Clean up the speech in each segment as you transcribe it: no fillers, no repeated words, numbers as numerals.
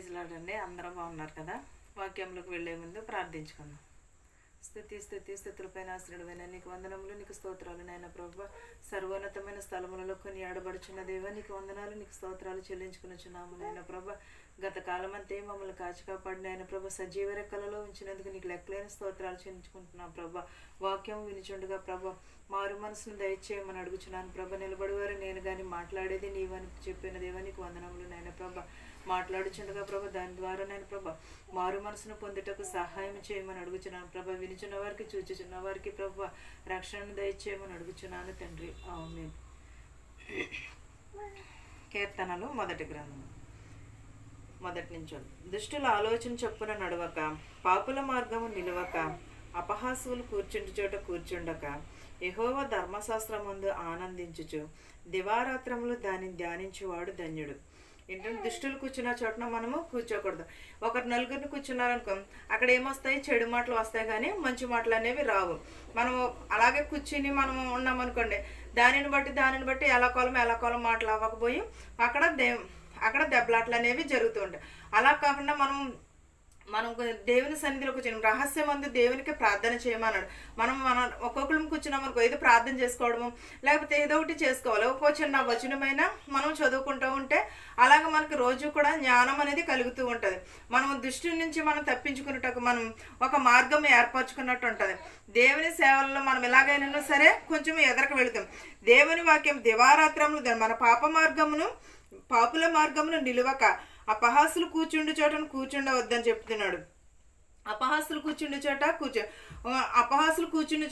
Praise lord అండి. అందరూ బాగున్నారు కదా. వాక్యంలోకి వెళ్ళే ముందు ప్రార్థించుకుందాం. స్థుతులపైన ఆశ్రయుడైన నీకు వందనములు, నీకు స్తోత్రాలు నాయన ప్రభువా. సర్వోన్నతమైన స్థలములలో కొన్ని ఆడబడుచున్న దేవా, నీకు వందనాలు, నీకు స్తోత్రాలు చెల్లించుకునిచున్నాము నాయన ప్రభా. గత కాలం అంతే మమ్మల్ని కాచి కాపాడిన ఆయన ప్రభా, సజీవ రెక్కలలో ఉంచినందుకు నీకు లెక్కలేని స్తోత్రాలు చెల్లించుకుంటున్నాం ప్రభా. వాక్యం వినిచుండగా ప్రభా మారు మనసును దయచేయమని అడుగుచున్నాను ప్రభా. నిలబడివారు నేను కానీ మాట్లాడేది నీవని చెప్పిన దేవా, నీకు వందనములు నాయన ప్రభా. మాట్లాడుచుండగా ప్రభా దాని ద్వారా నేను ప్రభా మారు మనసును పొందుటకు సహాయం చేయమని అడుగుచున్నాను ప్రభా. వినిచున్న వారికి చూచుచున్న వారికి ప్రభా రక్షణను దయచేయమని అడుగుచున్నాను తండ్రి. ఆమేన్. కీర్తనలు మొదటి గ్రంథం మొదటి నుంచి. దుష్టుల ఆలోచన చొప్పున నడవక, పాపుల మార్గము నిలవక, అపహాసులు కూర్చుంటి చోట కూర్చుండక, యెహోవా ధర్మశాస్త్రమందు ఆనందించుచు దివారాత్రములు దానిని ధ్యానించువాడు ధన్యుడు. ఏంటంటే దుష్టులు కూర్చున్న చోటన మనము కూర్చోకూడదు. ఒకరు నలుగురిని కూర్చున్నారనుకో, అక్కడ ఏమొస్తాయి? చెడు మాటలు వస్తాయి కానీ మంచి మాటలు అనేవి రావు. మనము అలాగే కూర్చుని మనము ఉన్నామనుకోండి, దానిని బట్టి ఎలా కోలం మాటలు అవ్వకపోయి అక్కడ దెబ్బలాటలు అనేవి జరుగుతూ ఉంటాయి. అలా కాకుండా మనం దేవుని సన్నిధిలో కూర్చున్నాం, రహస్యం అందు దేవునికి ప్రార్థన చేయమన్నాడు. మనం ఒక్కొక్కరు కూర్చున్నాం అనుకో, ఏదో ప్రార్థన చేసుకోవడము లేకపోతే ఏదో ఒకటి చేసుకోవాలి. ఒక్కో చిన్న వచనమైనా మనం చదువుకుంటూ ఉంటే అలాగే మనకి రోజు కూడా జ్ఞానం అనేది కలుగుతూ ఉంటుంది. మనం దృష్టి నుంచి మనం తప్పించుకున్నట్టు మనం ఒక మార్గం ఏర్పరచుకున్నట్టు ఉంటుంది. దేవుని సేవల్లో మనం ఎలాగైనా సరే కొంచెం ఎదరకు వెళుతాం. దేవుని వాక్యం దివారాత్రములు మన పాపుల మార్గమును నిలువక, అపహాసులు కూర్చుండు చోటను కూర్చుండవద్దని చెప్తున్నాడు. అపహాసులు కూర్చుండే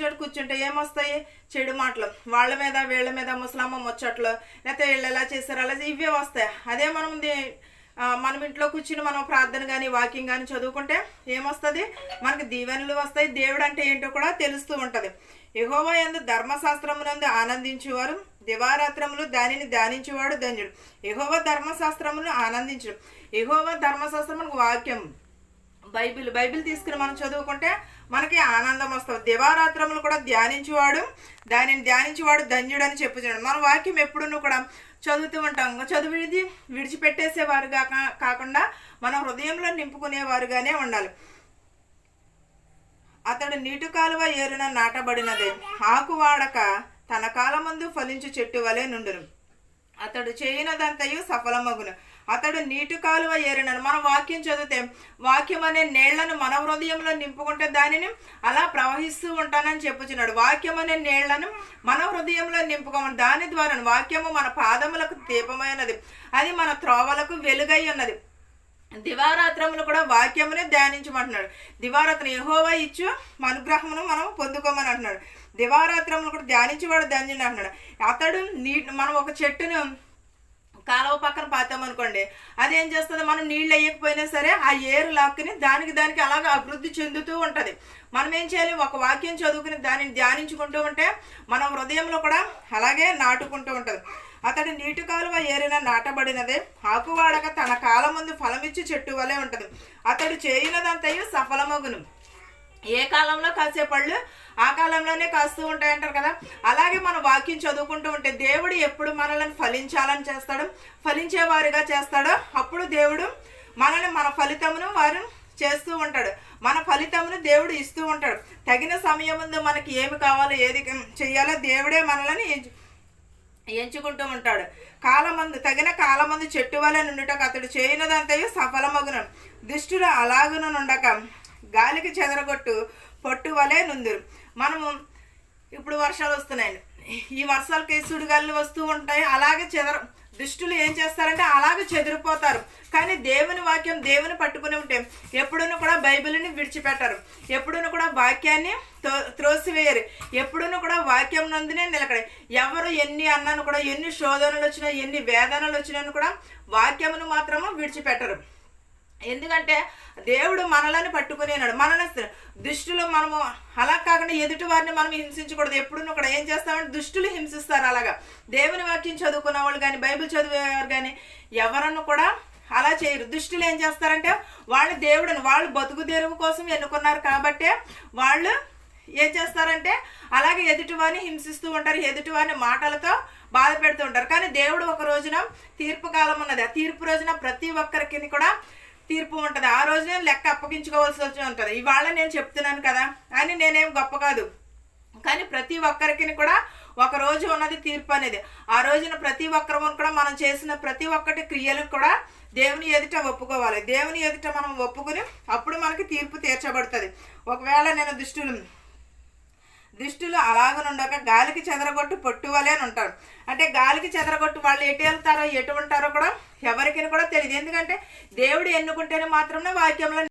చోట కూర్చుంటే ఏమొస్తాయి? చెడు మాటలు, వాళ్ళ మీద వీళ్ళ మీద ముసలమ్మ ముచ్చట్లు, లేకపోతే వీళ్ళు ఎలా చేశారు అలా ఇవే వస్తాయి. అదే మనం ఇంట్లో కూర్చుని మనం ప్రార్థన కానీ వాకింగ్ కానీ చదువుకుంటే ఏమొస్తుంది? మనకి దీవెనలు వస్తాయి. దేవుడు అంటే ఏంటో కూడా తెలుస్తూ ఉంటుంది. యెహోవా యందు ధర్మశాస్త్రమునందు ఆనందించేవారు దివారాత్రములు దానిని ధ్యానించేవాడు ధన్యుడు. యెహోవా ధర్మశాస్త్రమును ఆనందించడం. యెహోవా ధర్మశాస్త్రం వాక్యం బైబిల్ తీసుకుని మనం చదువుకుంటే మనకి ఆనందం వస్తుంది. దివారాత్రములు కూడా దానిని ధ్యానించేవాడు ధన్యుడు అని చెప్పుచున్నాడు. మన వాక్యం ఎప్పుడూ కూడా చదువుతూ ఉంటాం. చదివిది విడిచిపెట్టేసేవారు కాకుండా మన హృదయంలో నింపుకునేవారుగానే ఉండాలి. అతడు నీటి కాలువ ఏరున నాటబడినదే, ఆకు వాడక తన కాలమందు ఫలించు చెట్టు వలె నుండును. అతడు చేయనదంతయు సఫలమగును. అతడు నీటి కాలువ ఏరినను. మనం వాక్యం చదివితే వాక్యం అనే నీళ్లను మన హృదయంలో నింపుకుంటే దానిని అలా ప్రవహిస్తూ ఉంటానని చెప్పుచున్నాడు. వాక్యం అనే నీళ్లను మన హృదయంలో నింపుకోమని, దాని ద్వారా వాక్యము మన పాదములకు దీపమైనది, అది మన త్రోవలకు వెలుగై ఉన్నది. దివారాత్రములు కూడా వాక్యమునే ధ్యానించమంటున్నాడు. దివారాత్రం యెహోవా ఇచ్చు అనుగ్రహమును మనం పొందుకోమని అంటున్నాడు. దివారాత్రములు కూడా ధ్యానించేవాడు ధన్యుడు అంటున్నాడు. అతడు మనం ఒక చెట్టును కాలువ పక్కన పాతామనుకోండి, అదేం చేస్తుంది? మనం నీళ్ళు వేయకపోయినా సరే ఆ ఏరు లాక్కుని దానికి అలాగే అభివృద్ధి చెందుతూ ఉంటుంది. మనం ఏం చేయాలి? ఒక వాక్యం చదువుకుని దానిని ధ్యానించుకుంటూ ఉంటే మన హృదయంలో కూడా అలాగే నాటుకుంటూ ఉంటుంది. అతడు నీటి కాలువ ఏరిన నాటబడినదే, ఆకువాడక తన కాలం ముందు ఫలమిచ్చి చెట్టు వలె ఉంటుంది. అతడు చేయనదంతయు సఫలమగును. ఏ కాలంలో కాసే పళ్ళు ఆ కాలంలోనే కాస్తూ ఉంటాయంటారు కదా. అలాగే మనం వాక్యం చదువుకుంటూ ఉంటే దేవుడు ఎప్పుడు మనల్ని ఫలించాలని చేస్తాడు, ఫలించేవారిగా చేస్తాడో అప్పుడు దేవుడు మన ఫలితమును వారు చేస్తూ ఉంటాడు. మన ఫలితమును దేవుడు ఇస్తూ ఉంటాడు. తగిన సమయం ముందు మనకి ఏమి కావాలో ఏది చెయ్యాలో దేవుడే మనల్ని ఎంచుకుంటూ ఉంటాడు. తగిన కాలమందు చెట్టు వలె నుండుటకు అతడు చేయనదంతయు సఫలమగును. దుష్టులు అలాగును నుండక గాలికి చెదరగొట్టు పొట్టు వలె నుందురు. మనము ఇప్పుడు వర్షాలు వస్తున్నాయండి, ఈ వర్షాలకి సుడిగాళ్ళు వస్తూ ఉంటాయి. అలాగే దుష్టులు ఏం చేస్తారంటే అలాగే చెదిరిపోతారు. కానీ దేవుని వాక్యం దేవుని పట్టుకుని ఉంటే ఎప్పుడూ కూడా బైబిల్ని విడిచిపెట్టరు, ఎప్పుడూ కూడా వాక్యాన్ని త్రోసివేయరు, ఎప్పుడూ కూడా వాక్యం నందునే నిలకడే. ఎవరు ఎన్ని అన్నాను కూడా, ఎన్ని శోధనలు వచ్చినా ఎన్ని వేదనలు వచ్చినా కూడా వాక్యమును మాత్రము విడిచిపెట్టరు. ఎందుకంటే దేవుడు మనల్ని పట్టుకునేనాడు. దుష్టులు మనము అలా కాకుండా ఎదుటి వారిని మనం హింసించకూడదు. ఎప్పుడు కూడా ఏం చేస్తామంటే దుష్టులు హింసిస్తారు. అలాగా దేవుని వాక్యం చదువుకున్న వాళ్ళు కానీ బైబిల్ చదివేవారు కానీ ఎవరನ್ನು కూడా అలా చేయరు. దుష్టులు ఏం చేస్తారంటే వాళ్ళు బతుకు తెరువు కోసం ఎన్నుకున్నారు కాబట్టి వాళ్ళు ఏం చేస్తారంటే అలాగే ఎదుటివారిని హింసిస్తూ ఉంటారు, ఎదుటివారిని మాటలతో బాధ పెడుతూ ఉంటారు. కానీ దేవుడు ఒక రోజున తీర్పు కాలం ఉన్నది. ఆ తీర్పు రోజున ప్రతి ఒక్కరికి కూడా తీర్పు ఉంటుంది. ఆ రోజునే లెక్క అప్పగించుకోవాల్సి వచ్చి ఉంటుంది. ఇవాళ నేను చెప్తున్నాను కదా అని నేనేం గొప్ప కాదు, కానీ ప్రతి ఒక్కరికి కూడా ఒక రోజు ఉన్నది తీర్పు అనేది. ఆ రోజున ప్రతి ఒక్కరు కూడా మనం చేసిన ప్రతి ఒక్కటి క్రియలకు కూడా దేవుని ఎదుట ఒప్పుకోవాలి. దేవుని ఎదుట మనం ఒప్పుకుని అప్పుడు మనకి తీర్పు తీర్చబడుతుంది. ఒకవేళ నేను దుష్టులు అలాగనుండక గాలికి చెదరగొట్టు పొట్టువలే అని ఉంటారు. అంటే గాలికి చెదరగొట్టు వాళ్ళు ఎటు వెళ్తారో ఎటు ఉంటారో కూడా ఎవరికి కూడా తెలియదు. ఎందుకంటే దేవుడు ఎన్నుకుంటేనే మాత్రమే వాక్యంలో